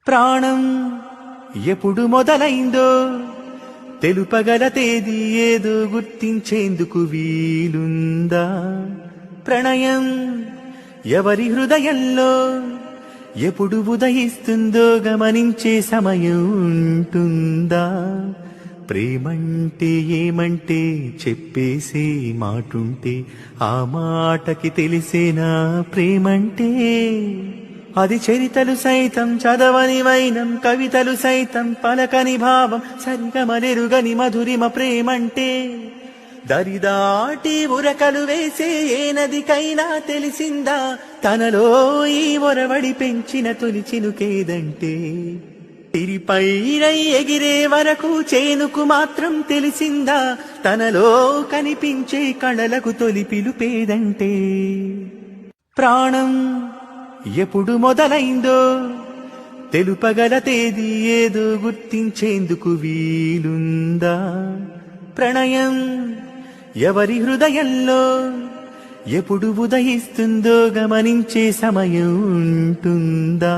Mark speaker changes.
Speaker 1: ప్రాణం ఎప్పుడు మొదలైందో తెలుపగల తేదీ ఏదో గుర్తించేందుకు వీలుందా? ప్రణయం ఎవరి హృదయంలో ఎప్పుడు ఉదయిస్తుందో గమనించే సమయం ఉంటుందా? ప్రేమంటే ఏమంటే చెప్పేసే మాటుంటే ఆ మాటకి తెలిసేనా ప్రేమంటే? అది చరితలు సైతం చదవని వైనం, కవితలు సైతం పలకని భావం, సరిగమలెరుగని మధురిమ ప్రేమంటే. దరిదాటి ఉరకలు వేసే ఏ నదికైనా తెలిసిందా తనలో ఈ ఒరవడి పెంచిన తొలి చినుకేదంటే? తిరిపైరై ఎగిరే వరకు చేనుకు మాత్రం తెలిసిందా తనలో కనిపించే కళలకు తొలి పిలుపేదంటే? ప్రాణం ఎప్పుడు మొదలైందో తెలుపగల తేదీ ఏదో గుర్తించేందుకు వీలుందా? ప్రణయం ఎవరి హృదయంలో ఎప్పుడు ఉదయిస్తుందో గమనించే సమయం ఉంటుందా?